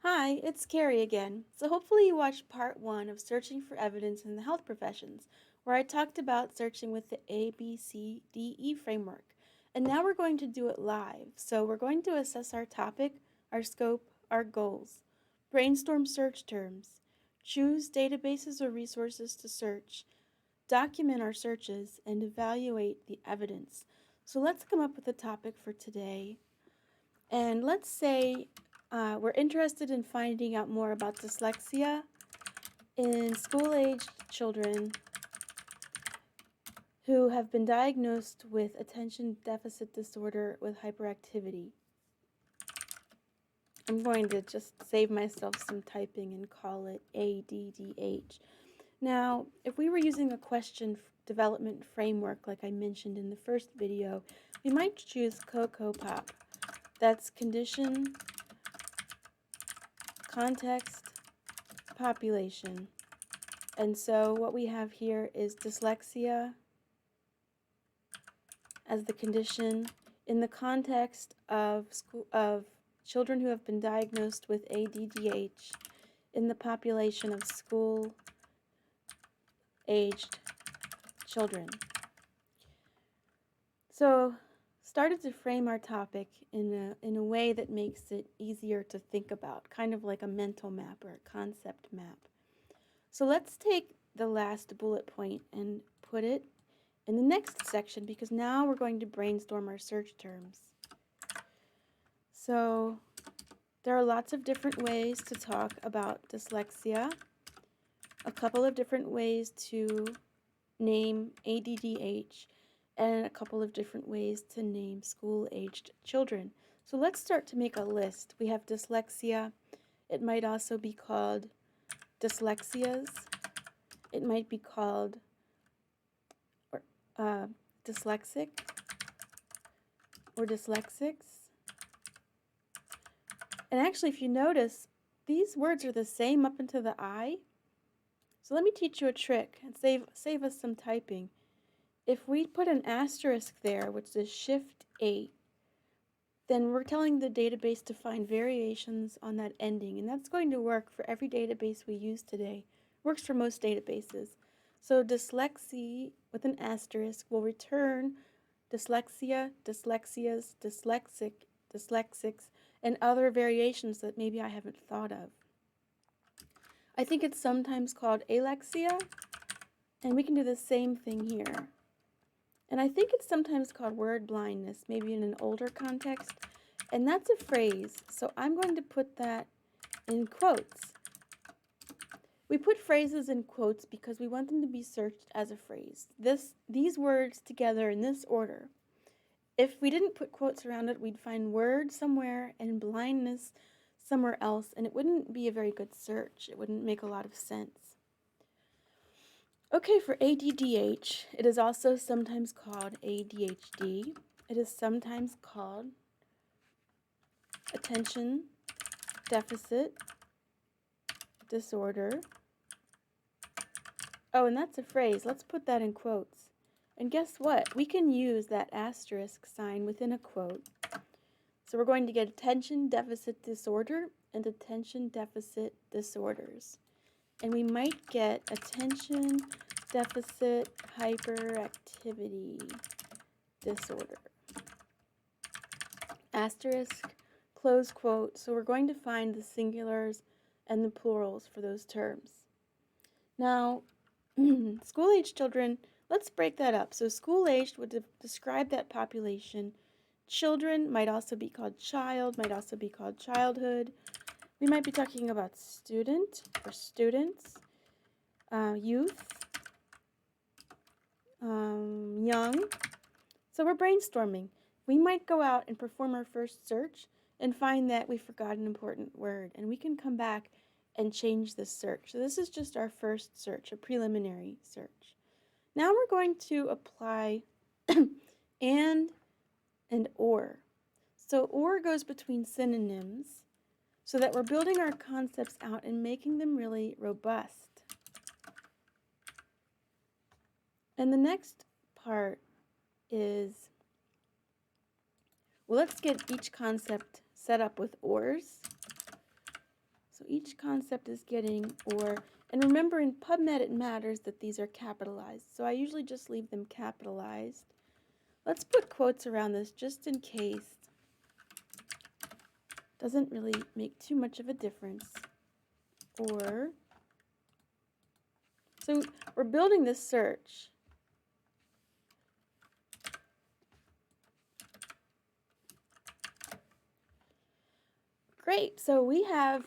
Hi, it's Carrie again. So hopefully you watched part one of Searching for Evidence in the Health Professions, where I talked about searching with the ABCDE framework. And now we're going to do it live. So we're going to assess our topic, our scope, our goals, brainstorm search terms, choose databases or resources to search, document our searches, and evaluate the evidence. So let's come up with a topic for today. And let's say we're interested in finding out more about dyslexia in school-aged children who have been diagnosed with attention deficit disorder with hyperactivity. I'm going to just save myself some typing and call it ADDH. Now, if we were using a question development framework like I mentioned in the first video, we might choose COCO-POP. That's condition, context, population. And so what we have here is dyslexia as the condition in the context of children who have been diagnosed with ADDH in the population of school-aged children. So started to frame our topic in a way that makes it easier to think about, kind of like a mental map or a concept map. So let's take the last bullet point and put it in the next section because now we're going to brainstorm our search terms. So there are lots of different ways to talk about dyslexia, a couple of different ways to name ADDH, and a couple of different ways to name school-aged children. So let's start to make a list. We have dyslexia. It might also be called dyslexias. It might be called dyslexic or dyslexics. And actually, if you notice, these words are the same up into the I. So let me teach you a trick and save us some typing. If we put an asterisk there, which is Shift 8, then we're telling the database to find variations on that ending, and that's going to work for every database we use today. Works for most databases. So dyslexia with an asterisk will return dyslexia, dyslexias, dyslexic, dyslexics, and other variations that maybe I haven't thought of. I think it's sometimes called alexia, and we can do the same thing here. And I think it's sometimes called word blindness, maybe in an older context, and that's a phrase, so I'm going to put that in quotes. We put phrases in quotes because we want them to be searched as a phrase. These words together in this order. If we didn't put quotes around it, we'd find word somewhere and blindness somewhere else, and it wouldn't be a very good search. It wouldn't make a lot of sense. Okay, for ADDH, it is also sometimes called ADHD. It is sometimes called attention deficit disorder. Oh, and that's a phrase. Let's put that in quotes. And guess what? We can use that asterisk sign within a quote. So we're going to get attention deficit disorder and attention deficit disorders. And we might get attention deficit hyperactivity disorder. Asterisk, close quote. So we're going to find the singulars and the plurals for those terms. Now, school-aged children, let's break that up. So school-aged would describe that population. Children might also be called child, might also be called childhood. We might be talking about student or students, youth, young. So we're brainstorming. We might go out and perform our first search and find that we forgot an important word, and we can come back and change the search. So this is just our first search, a preliminary search. Now we're going to apply and or. So or goes between synonyms so that we're building our concepts out and making them really robust. And the next part is, well, let's get each concept set up with ors. So each concept is getting or, and remember in PubMed it matters that these are capitalized. So I usually just leave them capitalized. Let's put quotes around this just in case. Doesn't really make too much of a difference. Or, so we're building this search. Great, so we have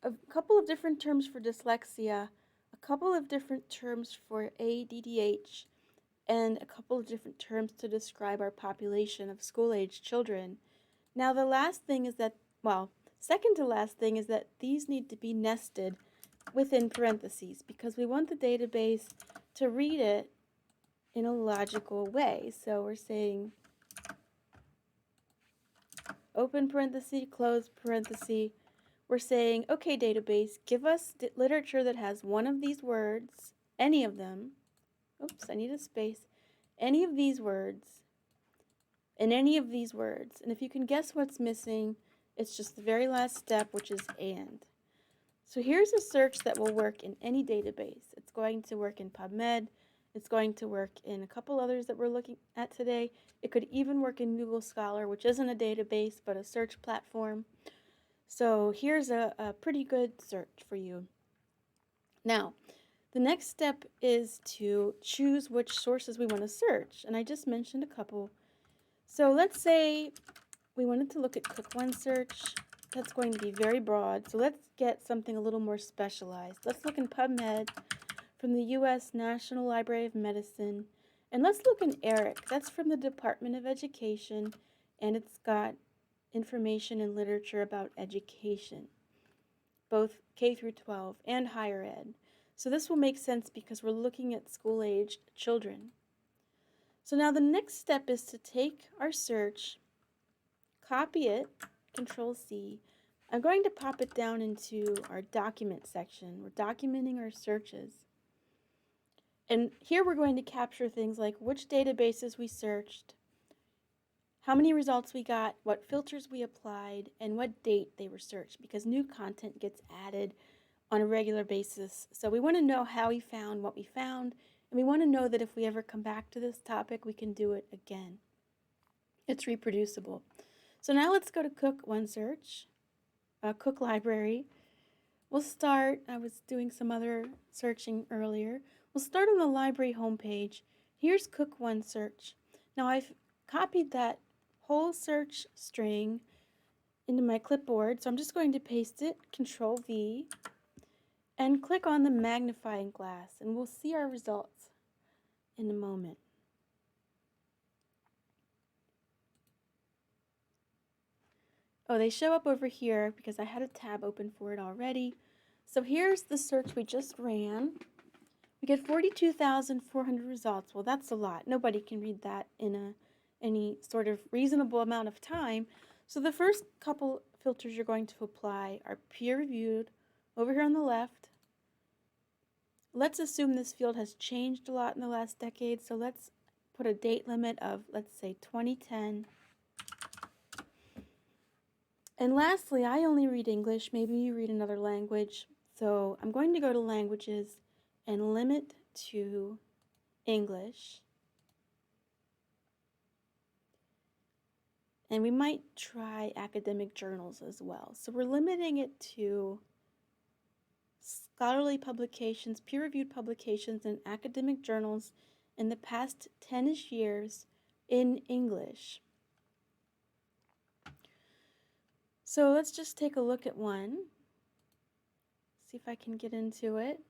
a couple of different terms for dyslexia, a couple of different terms for ADDH, and a couple of different terms to describe our population of school-age children. Now the last thing is that, well, second to last thing is that these need to be nested within parentheses because we want the database to read it in a logical way. So we're saying open parenthesis, close parenthesis. We're saying, okay, database, give us literature that has one of these words, any of them. Oops, I need a space. Any of these words, and any of these words. And if you can guess what's missing, it's just the very last step, which is and. So here's a search that will work in any database. It's going to work in PubMed. It's going to work in a couple others that we're looking at today. It could even work in Google Scholar, which isn't a database, but a search platform. So here's a pretty good search for you. Now, the next step is to choose which sources we want to search. And I just mentioned a couple. So let's say we wanted to look at Cook OneSearch. That's going to be very broad. So let's get something a little more specialized. Let's look in PubMed from the U.S. National Library of Medicine. And let's look in ERIC. That's from the Department of Education. And it's got information and literature about education, both K through 12 and higher ed. So this will make sense because we're looking at school-aged children. So now the next step is to take our search, copy it, Control C. I'm going to pop it down into our document section. We're documenting our searches. And here we're going to capture things like which databases we searched, how many results we got, what filters we applied, and what date they were searched, because new content gets added on a regular basis. So we want to know how we found what we found, and we want to know that if we ever come back to this topic, we can do it again. It's reproducible. So now let's go to Cook OneSearch, Cook Library. We'll start, I was doing some other searching earlier. We'll start on the library homepage. Here's Cook OneSearch. Now I've copied that whole search string into my clipboard, so I'm just going to paste it, Control V, and click on the magnifying glass, and we'll see our results in a moment. Oh, they show up over here because I had a tab open for it already. So here's the search we just ran. We get 42,400 results. Well, that's a lot. Nobody can read that in any sort of reasonable amount of time. So the first couple filters you're going to apply are peer-reviewed over here on the left. Let's assume this field has changed a lot in the last decade, so let's put a date limit of, let's say, 2010. And lastly, I only read English. Maybe you read another language. So I'm going to go to languages and limit to English. And we might try academic journals as well. So we're limiting it to scholarly publications, peer-reviewed publications, and academic journals in the past 10-ish years in English. So let's just take a look at one. See if I can get into it.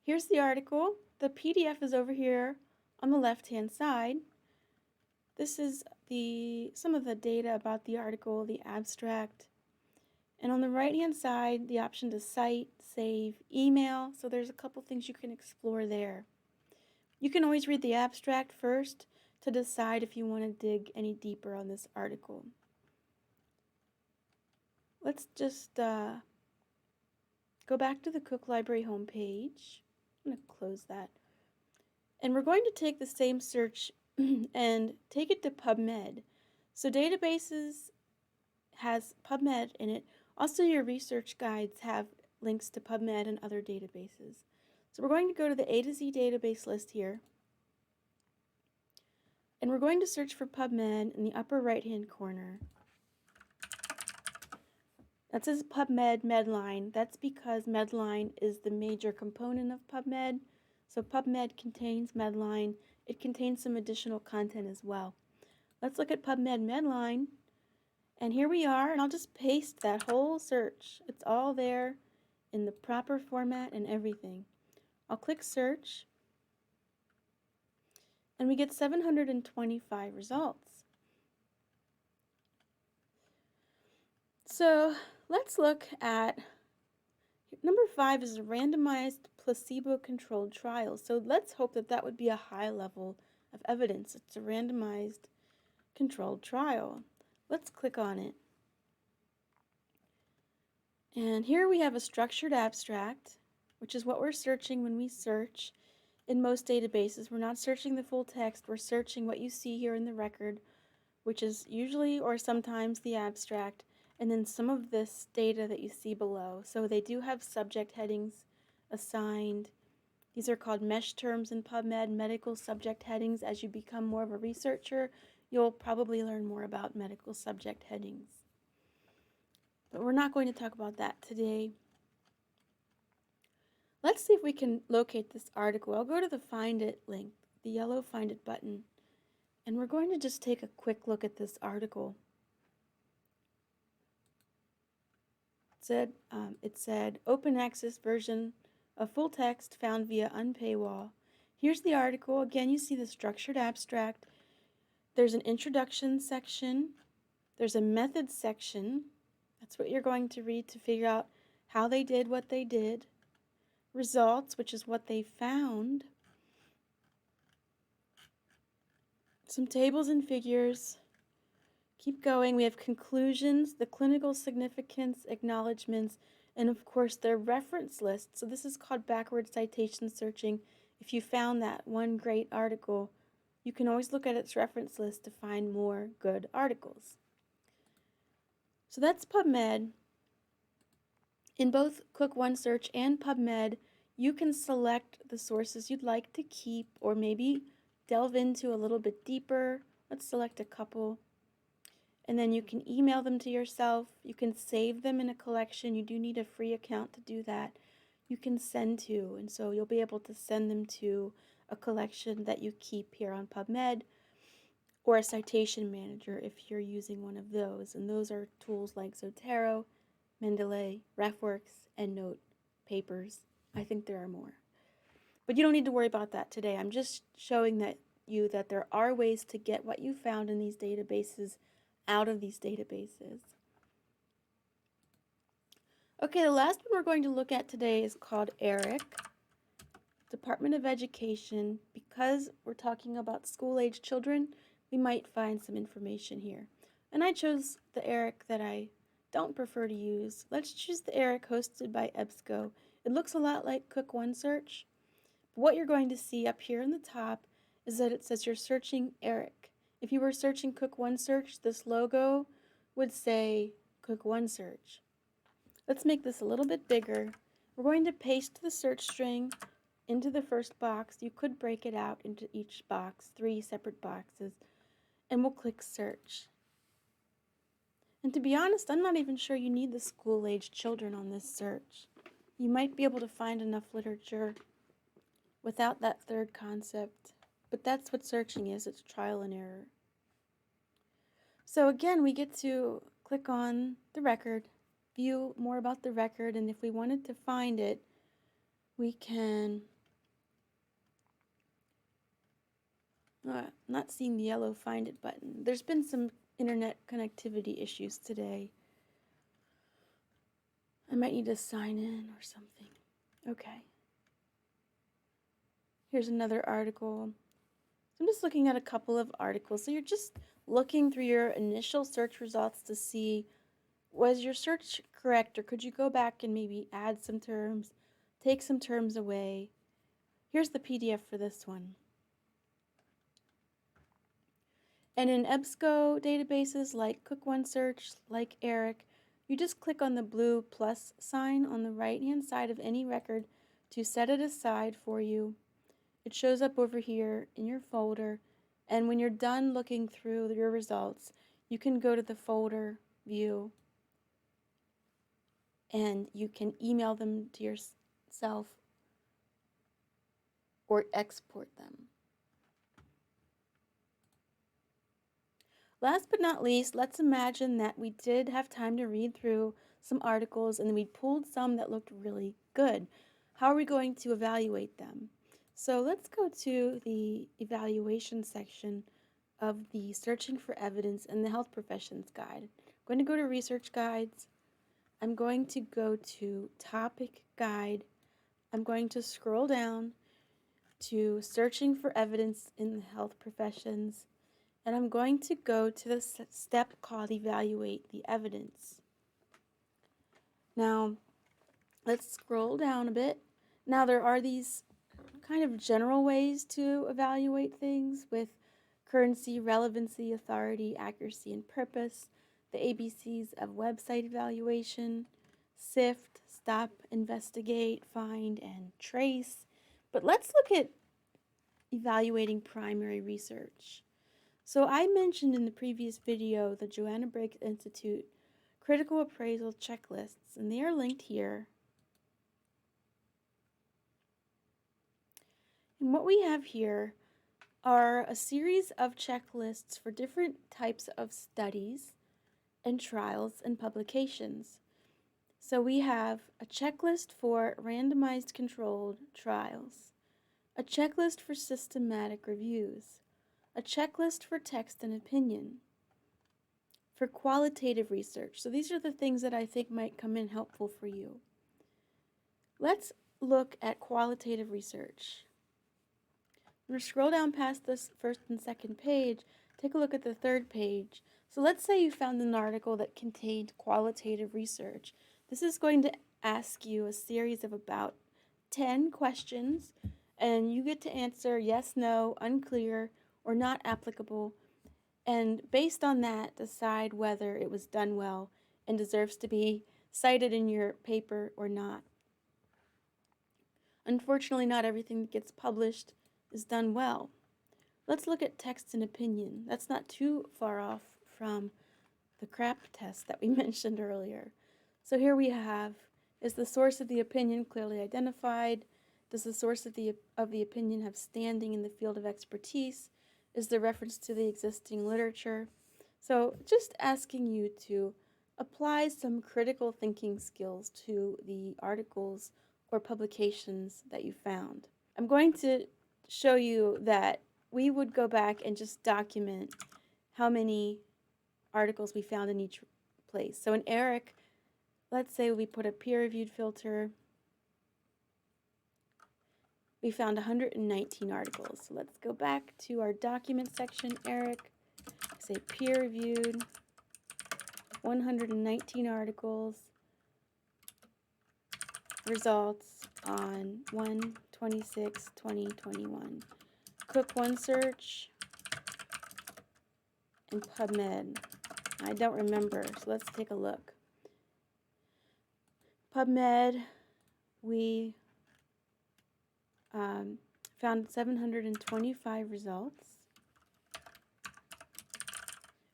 Here's the article. The PDF is over here on the left-hand side. This is some of the data about the article, the abstract. And on the right-hand side, the option to cite, save, email. So there's a couple things you can explore there. You can always read the abstract first to decide if you want to dig any deeper on this article. Let's just go back to the Cook Library homepage. I'm going to close that. And we're going to take the same search and take it to PubMed. So databases has PubMed in it. Also, your research guides have links to PubMed and other databases. So we're going to go to the A to Z database list here. And we're going to search for PubMed in the upper right-hand corner. That says PubMed Medline. That's because Medline is the major component of PubMed. So PubMed contains Medline. It contains some additional content as well. Let's look at PubMed Medline. And here we are, and I'll just paste that whole search. It's all there in the proper format and everything. I'll click search, and we get 725 results. So let's look at number 5 is a randomized placebo-controlled trial. So let's hope that that would be a high level of evidence. It's a randomized controlled trial. Let's click on it. And here we have a structured abstract, which is what we're searching when we search in most databases. We're not searching the full text, we're searching what you see here in the record, which is usually or sometimes the abstract, and then some of this data that you see below. So they do have subject headings assigned. These are called mesh terms in PubMed, medical subject headings. As you become more of a researcher, you'll probably learn more about medical subject headings. But we're not going to talk about that today. Let's see if we can locate this article. I'll go to the Find It link, the yellow Find It button, and we're going to just take a quick look at this article. It said open access version of full text found via unpaywall. Here's the article. Again, you see the structured abstract. There's an introduction section. There's a methods section. That's what you're going to read to figure out how they did what they did. Results, which is what they found. Some tables and figures. Keep going. We have conclusions, the clinical significance, acknowledgments, and of course their reference list. So this is called backward citation searching. If you found that one great article, you can always look at its reference list to find more good articles. So that's PubMed. In both Cook OneSearch and PubMed, you can select the sources you'd like to keep or maybe delve into a little bit deeper. Let's select a couple. And then you can email them to yourself. You can save them in a collection. You do need a free account to do that. You can send to, and so you'll be able to send them to a collection that you keep here on PubMed or a citation manager if you're using one of those. And those are tools like Zotero, Mendeley, RefWorks, EndNote, Papers. I think there are more. But you don't need to worry about that today. I'm just showing that there are ways to get what you found in these databases out of these databases. Okay, the last one we're going to look at today is called ERIC, Department of Education. Because we're talking about school-age children, we might find some information here. And I chose the ERIC that I don't prefer to use. Let's choose the ERIC hosted by EBSCO. It looks a lot like Cook OneSearch. But what you're going to see up here in the top is that it says you're searching ERIC. If you were searching Cook OneSearch, this logo would say Cook OneSearch. Let's make this a little bit bigger. We're going to paste the search string into the first box. You could break it out into each box, 3 separate boxes, and we'll click search. And to be honest, I'm not even sure you need the school-aged children on this search. You might be able to find enough literature without that third concept, but that's what searching is. It's trial and error. So again, we get to click on the record, view more about the record, and if we wanted to find it, we can, not seeing the yellow find it button. There's been some internet connectivity issues today. I might need to sign in or something. Okay. Here's another article. I'm just looking at a couple of articles. So you're just looking through your initial search results to see, was your search correct, or could you go back and maybe add some terms, take some terms away. Here's the PDF for this one. And in EBSCO databases like Cook OneSearch, like ERIC, you just click on the blue plus sign on the right-hand side of any record to set it aside for you. It shows up over here in your folder, and when you're done looking through your results, you can go to the folder view and you can email them to yourself or export them. Last but not least, let's imagine that we did have time to read through some articles and we pulled some that looked really good. How are we going to evaluate them? So let's go to the evaluation section of the Searching for Evidence in the Health Professions Guide. I'm going to go to Research Guides. I'm going to go to Topic Guide. I'm going to scroll down to Searching for Evidence in the Health Professions, and I'm going to go to the step called Evaluate the Evidence. Now, let's scroll down a bit. Now, there are these kind of general ways to evaluate things with currency, relevancy, authority, accuracy, and purpose, the ABCs of website evaluation, sift, stop, investigate, find, and trace. But let's look at evaluating primary research. So I mentioned in the previous video the Joanna Briggs Institute critical appraisal checklists, and they are linked here. And what we have here are a series of checklists for different types of studies and trials and publications. So we have a checklist for randomized controlled trials, a checklist for systematic reviews, a checklist for text and opinion, for qualitative research. So these are the things that I think might come in helpful for you. Let's look at qualitative research. I'm going to scroll down past this first and second page, take a look at the third page. So let's say you found an article that contained qualitative research. This is going to ask you a series of about 10 questions, and you get to answer yes, no, unclear, or not applicable, and based on that, decide whether it was done well and deserves to be cited in your paper or not. Unfortunately, not everything that gets published is done well. Let's look at text and opinion. That's not too far off from the CRAP test that we mentioned earlier. So here we have, is the source of the opinion clearly identified? Does the source of the opinion have standing in the field of expertise? Is there reference to the existing literature? So just asking you to apply some critical thinking skills to the articles or publications that you found. I'm going to show you that we would go back and just document how many articles we found in each place. So in ERIC, let's say we put a peer-reviewed filter. We found 119 articles. So let's go back to our document section, ERIC, say peer-reviewed, 119 articles, results on 1/26/2021. Cook OneSearch and PubMed. I don't remember, so let's take a look. PubMed, we found 725 results.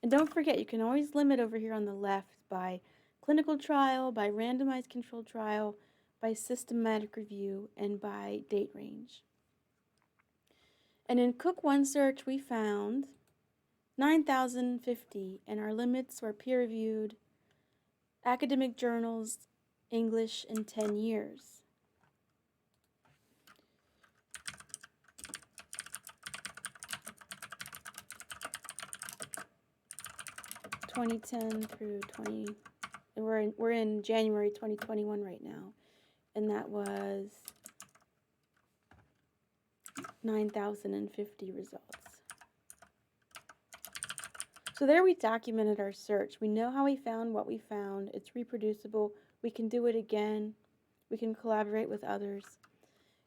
And don't forget, you can always limit over here on the left by clinical trial, by randomized controlled trial, by systematic review, and by date range. And in Cook OneSearch, we found 9,050, and our limits were peer-reviewed, academic journals, English, in 10 years. We're in January 2021 right now, and that was 9,050 results. So there we documented our search. We know how we found what we found. It's reproducible. We can do it again. We can collaborate with others.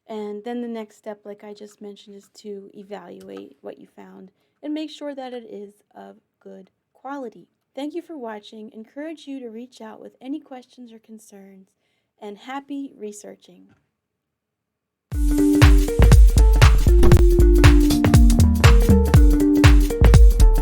And then the next step, like I just mentioned, is to evaluate what you found and make sure that it is of good quality. Thank you for watching. Encourage you to reach out with any questions or concerns, and happy researching.